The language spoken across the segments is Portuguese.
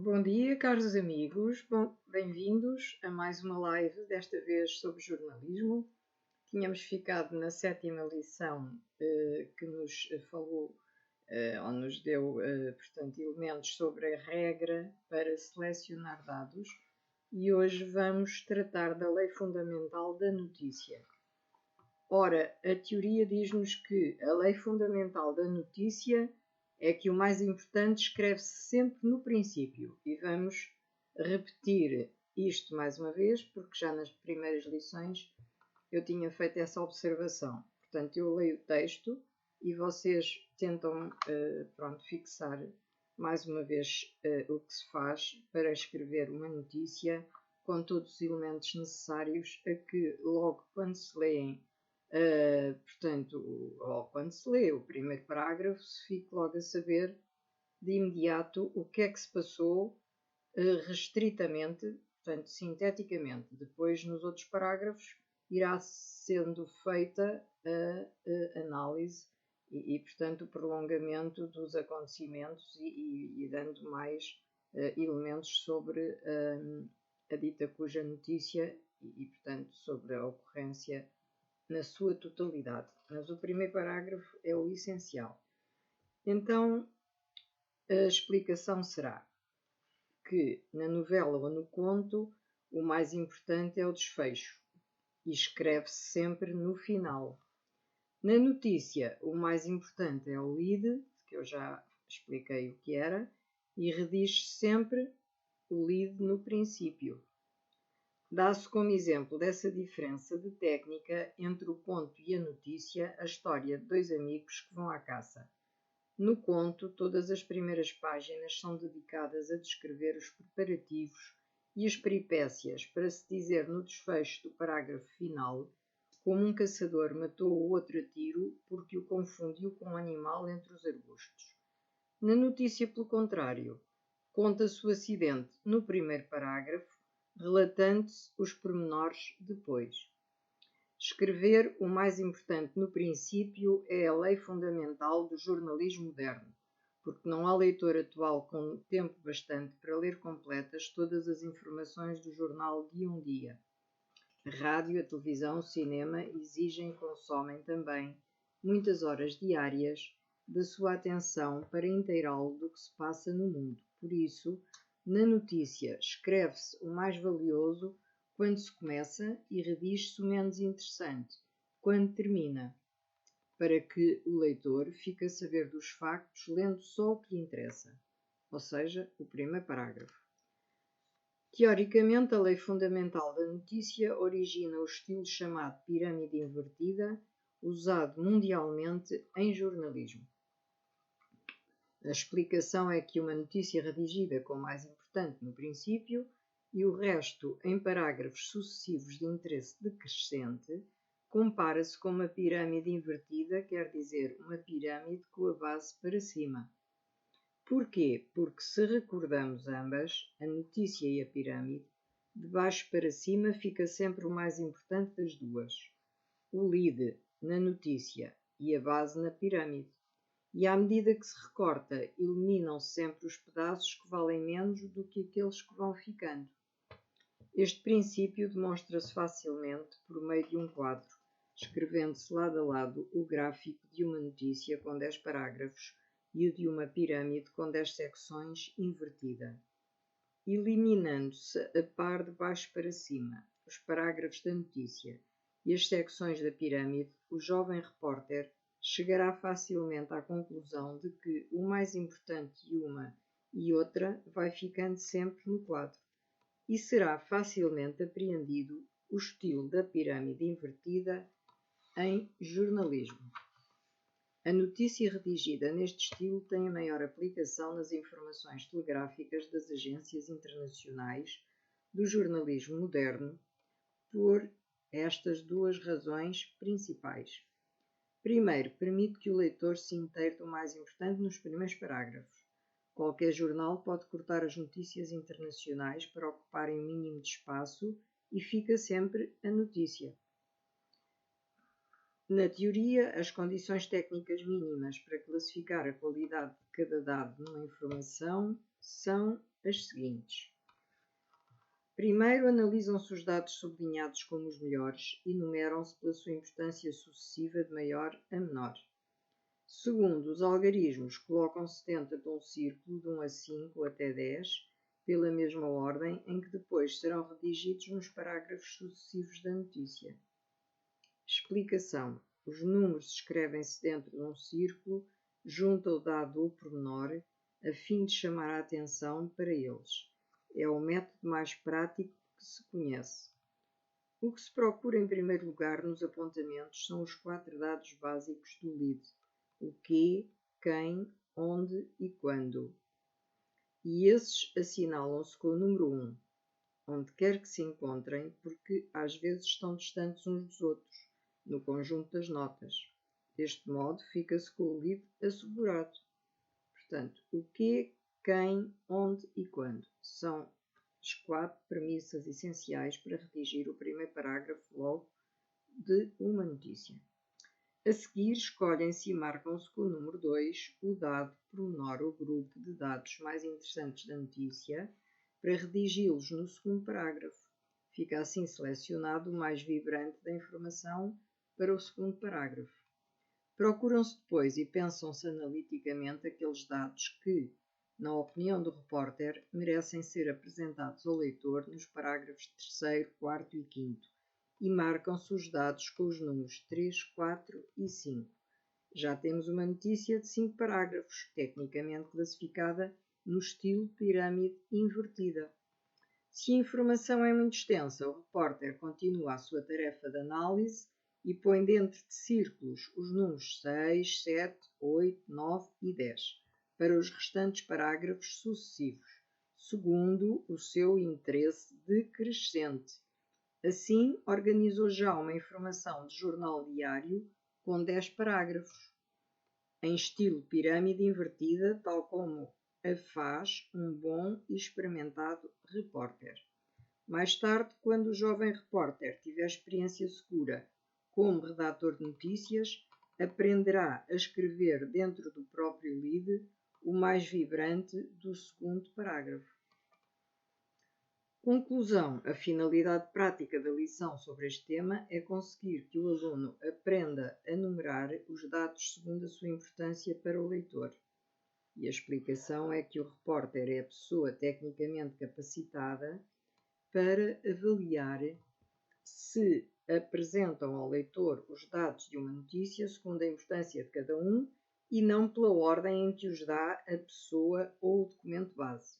Bom dia, caros amigos. Bem-vindos a mais uma live, desta vez sobre jornalismo. Tínhamos ficado na 7ª lição que nos falou ou nos deu, portanto, elementos sobre a regra para selecionar dados e hoje vamos tratar da lei fundamental da notícia. Ora, a teoria diz-nos que a lei fundamental da notícia é que o mais importante escreve-se sempre no princípio. E vamos repetir isto mais uma vez, porque já nas primeiras lições eu tinha feito essa observação. Portanto, eu leio o texto e vocês tentam fixar mais uma vez o que se faz para escrever uma notícia com todos os elementos necessários a que logo quando se leem ou quando se lê o primeiro parágrafo, se fique logo a saber de imediato o que é que se passou restritamente, portanto, sinteticamente. Depois, nos outros parágrafos, irá sendo feita a análise portanto, o prolongamento dos acontecimentos e dando mais elementos sobre a dita cuja notícia portanto, sobre a ocorrência na sua totalidade. Mas o primeiro parágrafo é o essencial. Então, a explicação será que na novela ou no conto o mais importante é o desfecho e escreve-se sempre no final. Na notícia, o mais importante é o lead, que eu já expliquei o que era, e redige sempre o lead no princípio. Dá-se como exemplo dessa diferença de técnica entre o conto e a notícia a história de dois amigos que vão à caça. No conto, todas as primeiras páginas são dedicadas a descrever os preparativos e as peripécias para se dizer no desfecho do parágrafo final como um caçador matou o outro a tiro porque o confundiu com um animal entre os arbustos. Na notícia, pelo contrário, conta-se o acidente no primeiro parágrafo, relatando-se os pormenores depois. Escrever o mais importante no princípio é a lei fundamental do jornalismo moderno, porque não há leitor atual com tempo bastante para ler completas todas as informações do jornal de um dia. A rádio, a televisão, o cinema exigem e consomem também muitas horas diárias da sua atenção para inteirá-lo do que se passa no mundo. Por isso, na notícia, escreve-se o mais valioso quando se começa e redige-se o menos interessante quando termina, para que o leitor fique a saber dos factos lendo só o que lhe interessa, ou seja, o primeiro parágrafo. Teoricamente, a lei fundamental da notícia origina o estilo chamado pirâmide invertida, usado mundialmente em jornalismo. A explicação é que uma notícia redigida com o mais importante no princípio e o resto em parágrafos sucessivos de interesse decrescente compara-se com uma pirâmide invertida, quer dizer, uma pirâmide com a base para cima. Porquê? Porque se recordamos ambas, a notícia e a pirâmide, de baixo para cima fica sempre o mais importante das duas. O lead na notícia e a base na pirâmide. E à medida que se recorta, eliminam-se sempre os pedaços que valem menos do que aqueles que vão ficando. Este princípio demonstra-se facilmente por meio de um quadro, escrevendo-se lado a lado o gráfico de uma notícia com 10 parágrafos e o de uma pirâmide com 10 secções invertida. Eliminando-se a par de baixo para cima os parágrafos da notícia e as secções da pirâmide, o jovem repórter chegará facilmente à conclusão de que o mais importante de uma e outra vai ficando sempre no quadro, e será facilmente apreendido o estilo da pirâmide invertida em jornalismo. A notícia redigida neste estilo tem a maior aplicação nas informações telegráficas das agências internacionais do jornalismo moderno por estas duas razões principais. Primeiro, permite que o leitor se intere do mais importante nos primeiros parágrafos. Qualquer jornal pode cortar as notícias internacionais para ocuparem o mínimo de espaço e fica sempre a notícia. Na teoria, as condições técnicas mínimas para classificar a qualidade de cada dado numa informação são as seguintes. Primeiro, analisam-se os dados sublinhados como os melhores e numeram-se pela sua importância sucessiva de maior a menor. Segundo, os algarismos colocam-se dentro de um círculo de 1 a 5 até 10, pela mesma ordem, em que depois serão redigidos nos parágrafos sucessivos da notícia. Explicação. Os números escrevem-se dentro de um círculo junto ao dado ou pormenor, a fim de chamar a atenção para eles. É o método mais prático que se conhece. O que se procura em primeiro lugar nos apontamentos são os 4 dados básicos do lead: o quê, quem, onde e quando. E esses assinalam-se com o número 1, onde quer que se encontrem, porque às vezes estão distantes uns dos outros, no conjunto das notas. Deste modo, fica-se com o lead assegurado. Portanto, o quê, quem, onde e quando são as 4 premissas essenciais para redigir o primeiro parágrafo logo de uma notícia. A seguir, escolhem-se e marcam-se com o número 2 o dado, pormenor ou grupo de dados mais interessantes da notícia para redigi-los no segundo parágrafo. Fica assim selecionado o mais vibrante da informação para o segundo parágrafo. Procuram-se depois e pensam-se analiticamente aqueles dados que, na opinião do repórter, merecem ser apresentados ao leitor nos parágrafos 3º, 4º e 5º, e marcam-se os dados com os números 3, 4 e 5. Já temos uma notícia de 5 parágrafos, tecnicamente classificada no estilo pirâmide invertida. Se a informação é muito extensa, o repórter continua a sua tarefa de análise e põe dentro de círculos os números 6, 7, 8, 9 e 10 para os restantes parágrafos sucessivos, segundo o seu interesse decrescente. Assim, organizou já uma informação de jornal diário com 10 parágrafos, em estilo pirâmide invertida, tal como a faz um bom e experimentado repórter. Mais tarde, quando o jovem repórter tiver experiência segura como redator de notícias, aprenderá a escrever dentro do próprio lead o mais vibrante do segundo parágrafo. Conclusão. A finalidade prática da lição sobre este tema é conseguir que o aluno aprenda a numerar os dados segundo a sua importância para o leitor. E a explicação é que o repórter é a pessoa tecnicamente capacitada para avaliar se apresentam ao leitor os dados de uma notícia segundo a importância de cada um e não pela ordem em que os dá a pessoa ou o documento base.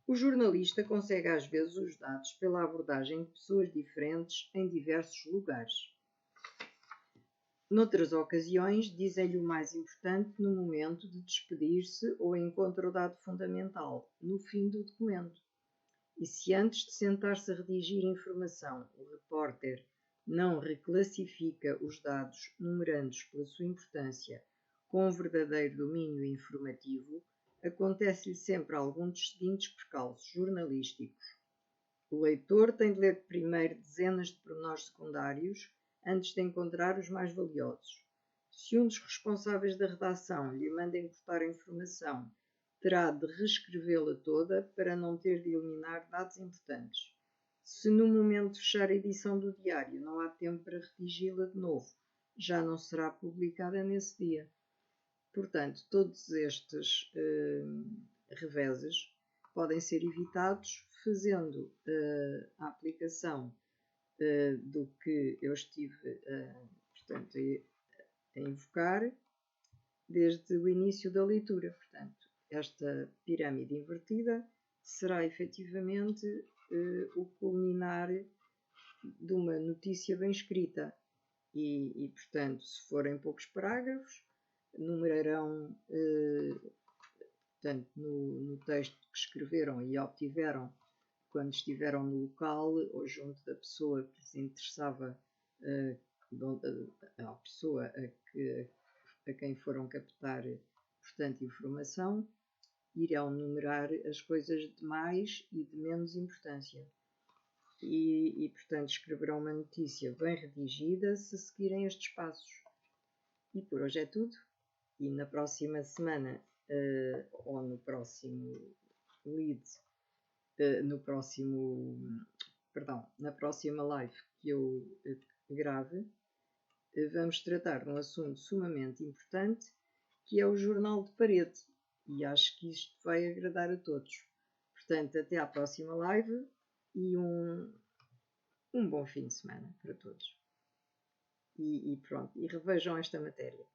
O jornalista consegue às vezes os dados pela abordagem de pessoas diferentes em diversos lugares. Noutras ocasiões, dizem-lhe o mais importante no momento de despedir-se ou encontra o dado fundamental, no fim do documento. E se antes de sentar-se a redigir informação, o repórter não reclassifica os dados, numerando-os pela sua importância, com um verdadeiro domínio informativo, acontece-lhe sempre algum dos seguintes percalços jornalísticos. O leitor tem de ler primeiro dezenas de pormenores secundários antes de encontrar os mais valiosos. Se um dos responsáveis da redação lhe manda encurtar a informação, terá de reescrevê-la toda para não ter de eliminar dados importantes. Se no momento de fechar a edição do diário não há tempo para redigi-la de novo, já não será publicada nesse dia. Portanto, todos estes reveses podem ser evitados fazendo a aplicação do que eu estive portanto, a invocar desde o início da leitura. Portanto, esta pirâmide invertida será efetivamente o culminar de uma notícia bem escrita e, portanto, se forem poucos parágrafos, numerarão, portanto, no texto que escreveram e obtiveram quando estiveram no local ou junto da pessoa que lhes interessava, a pessoa a quem foram captar, portanto, informação, irão numerar as coisas de mais e de menos importância. portanto, escreverão uma notícia bem redigida se seguirem estes passos. E por hoje é tudo. E na próxima semana, ou no próximo lead, na próxima live que eu grave, vamos tratar de um assunto sumamente importante, que é o jornal de parede. E acho que isto vai agradar a todos. Portanto, até à próxima live e um bom fim de semana para todos. E pronto, e revejam esta matéria.